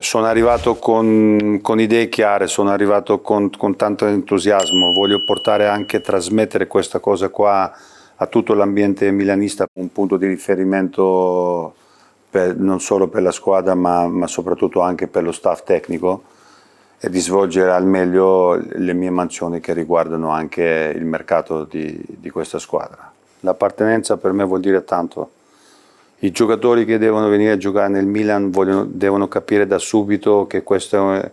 Sono arrivato con idee chiare, sono arrivato con tanto entusiasmo, voglio portare anche, trasmettere questa cosa qua a tutto l'ambiente milanista, un punto di riferimento non solo per la squadra ma soprattutto anche per lo staff tecnico e di svolgere al meglio le mie mansioni che riguardano anche il mercato di questa squadra. L'appartenenza per me vuol dire tanto. I giocatori che devono venire a giocare nel Milan devono capire da subito che questa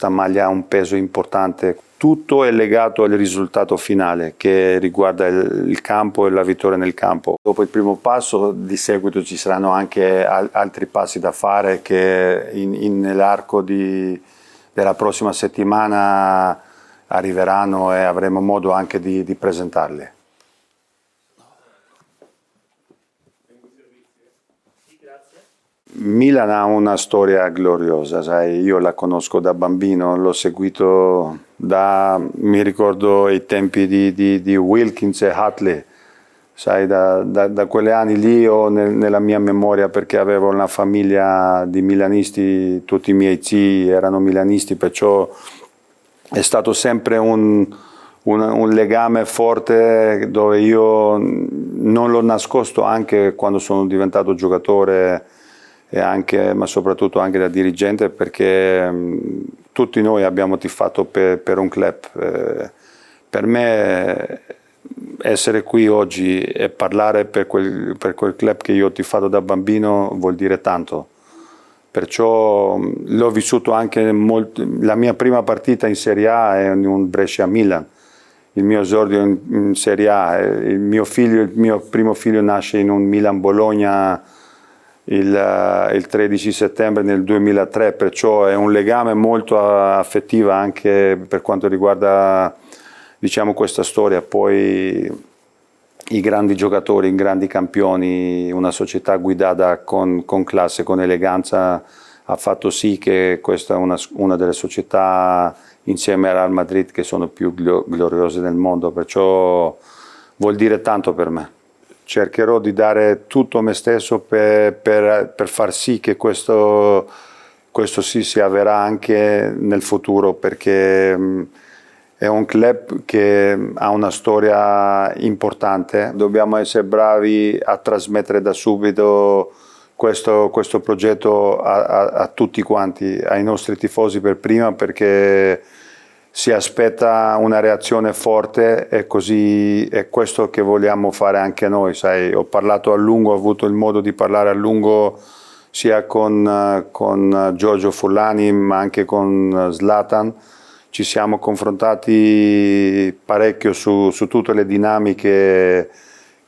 maglia ha un peso importante. Tutto è legato al risultato finale che riguarda il campo e la vittoria nel campo. Dopo il primo passo, di seguito ci saranno anche altri passi da fare che nell'arco della prossima settimana arriveranno e avremo modo anche di presentarli. Milan ha una storia gloriosa, sai? Io la conosco da bambino, l'ho seguito mi ricordo i tempi di Wilkins e Hatley, sai? Da quegli anni lì ho nella mia memoria, perché avevo una famiglia di milanisti, tutti i miei zii erano milanisti, perciò è stato sempre un legame forte dove io non l'ho nascosto anche quando sono diventato giocatore ma soprattutto anche da dirigente, perché tutti noi abbiamo tifato per un club. Per me essere qui oggi e parlare per quel club che io ho tifato da bambino vuol dire tanto. Perciò l'ho vissuto anche la mia prima partita in Serie A è un Brescia-Milan, il mio esordio in Serie A, il mio primo figlio nasce in un Milan-Bologna il 13 settembre del 2003, perciò è un legame molto affettivo anche per quanto riguarda, diciamo, questa storia. Poi i grandi giocatori, i grandi campioni, una società guidata con classe, con eleganza, ha fatto sì che questa è una delle società insieme al Real Madrid che sono più gloriose del mondo, perciò vuol dire tanto per me. Cercherò di dare tutto me stesso per far sì che questo sì si avverrà anche nel futuro, perché è un club che ha una storia importante. Dobbiamo essere bravi a trasmettere da subito questo progetto a tutti quanti, ai nostri tifosi per prima, perché si aspetta una reazione forte e così è questo che vogliamo fare anche noi. Sai, ho parlato a lungo, ho avuto il modo di parlare a lungo sia con Giorgio Furlani ma anche con Zlatan. Ci siamo confrontati parecchio su tutte le dinamiche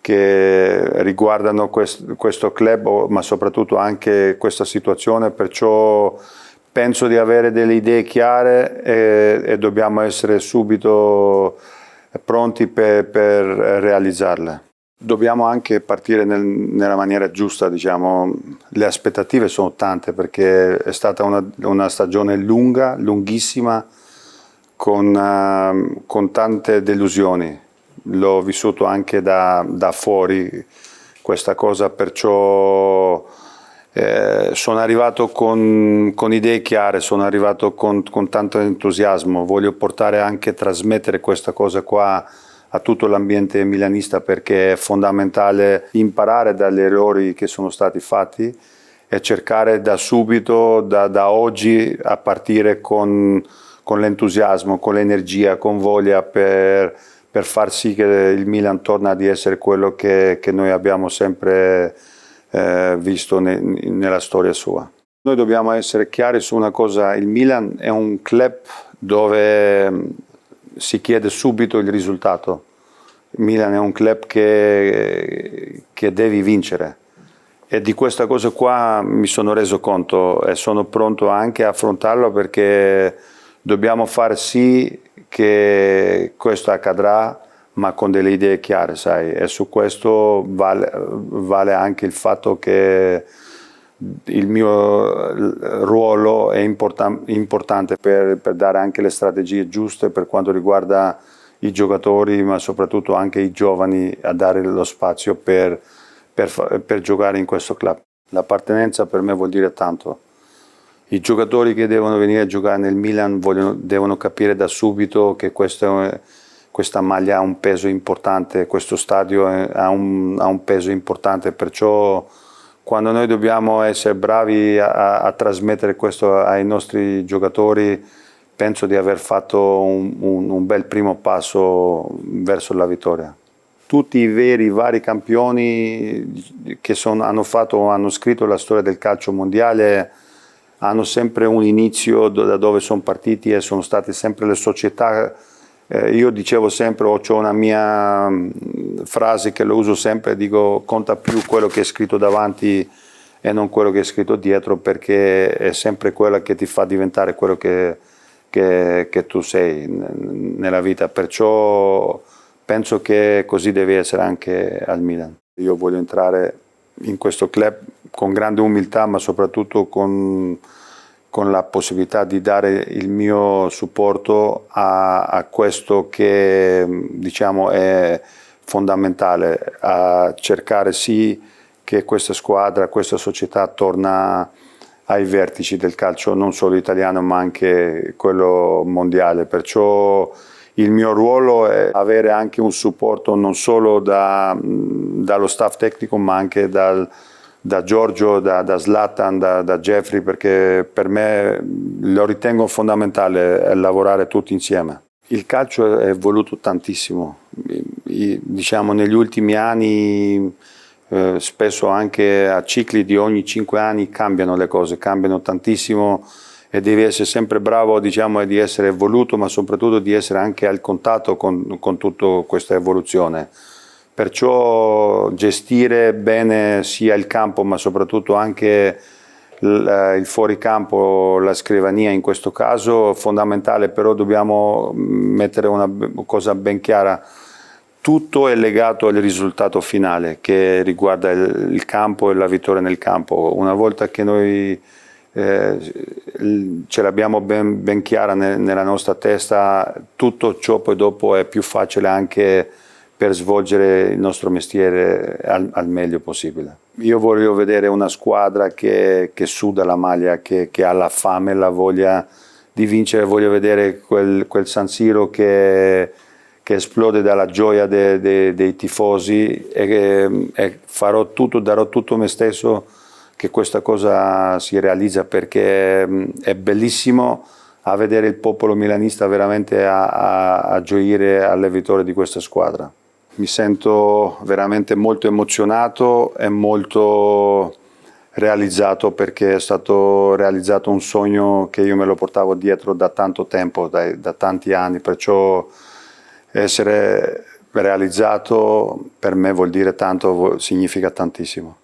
che riguardano questo club, ma soprattutto anche questa situazione, perciò penso di avere delle idee chiare e dobbiamo essere subito pronti per realizzarle. Dobbiamo anche partire nella maniera giusta, diciamo. Le aspettative sono tante perché è stata una stagione lunga, lunghissima, con tante delusioni. L'ho vissuto anche da fuori questa cosa, perciò sono arrivato con idee chiare, sono arrivato con tanto entusiasmo, voglio portare anche, trasmettere questa cosa qua a tutto l'ambiente milanista, perché è fondamentale imparare dagli errori che sono stati fatti e cercare da subito, da oggi, a partire con l'entusiasmo, con l'energia, con voglia per far sì che il Milan torni ad essere quello che noi abbiamo sempre visto nella storia sua. Noi dobbiamo essere chiari su una cosa: il Milan è un club dove si chiede subito il risultato. Il Milan è un club che devi vincere, e di questa cosa qua mi sono reso conto e sono pronto anche a affrontarlo, perché dobbiamo far sì che questo accadrà, ma con delle idee chiare, sai, e su questo vale anche il fatto che il mio ruolo è importante per dare anche le strategie giuste per quanto riguarda i giocatori, ma soprattutto anche i giovani, a dare lo spazio per giocare in questo club. L'appartenenza per me vuol dire tanto. I giocatori che devono venire a giocare nel Milan devono capire da subito che questa maglia ha un peso importante, questo stadio ha un peso importante, perciò quando noi dobbiamo essere bravi a trasmettere questo ai nostri giocatori, penso di aver fatto un bel primo passo verso la vittoria. Tutti i vari campioni che hanno scritto la storia del calcio mondiale hanno sempre un inizio da dove sono partiti e sono state sempre le società. Io dicevo sempre, ho una mia frase che lo uso sempre, dico conta più quello che è scritto davanti e non quello che è scritto dietro, perché è sempre quella che ti fa diventare quello che tu sei nella vita, perciò penso che così deve essere anche al Milan. Io voglio entrare in questo club con grande umiltà, ma soprattutto con la possibilità di dare il mio supporto a questo che diciamo è fondamentale, a cercare sì che questa squadra, questa società torna ai vertici del calcio non solo italiano ma anche quello mondiale, perciò il mio ruolo è avere anche un supporto non solo dallo staff tecnico ma anche da Giorgio, da Zlatan, da Jeffrey, perché per me lo ritengo fondamentale lavorare tutti insieme. Il calcio è evoluto tantissimo, diciamo negli ultimi anni spesso anche a cicli di ogni 5 anni cambiano le cose, cambiano tantissimo e devi essere sempre bravo, diciamo, di essere evoluto, ma soprattutto di essere anche al contatto con tutta questa evoluzione. Perciò gestire bene sia il campo, ma soprattutto anche il fuoricampo, la scrivania in questo caso, fondamentale, però dobbiamo mettere una cosa ben chiara. Tutto è legato al risultato finale che riguarda il campo e la vittoria nel campo. Una volta che noi ce l'abbiamo ben chiara nella nostra testa, tutto ciò poi dopo è più facile anche per svolgere il nostro mestiere al meglio possibile. Io voglio vedere una squadra che suda la maglia, che ha la fame e la voglia di vincere, voglio vedere quel San Siro che esplode dalla gioia dei tifosi e darò tutto me stesso che questa cosa si realizza, perché è bellissimo a vedere il popolo milanista veramente a gioire alle vittorie di questa squadra. Mi sento veramente molto emozionato e molto realizzato, perché è stato realizzato un sogno che io me lo portavo dietro da tanto tempo, da tanti anni, perciò essere realizzato per me vuol dire tanto, significa tantissimo.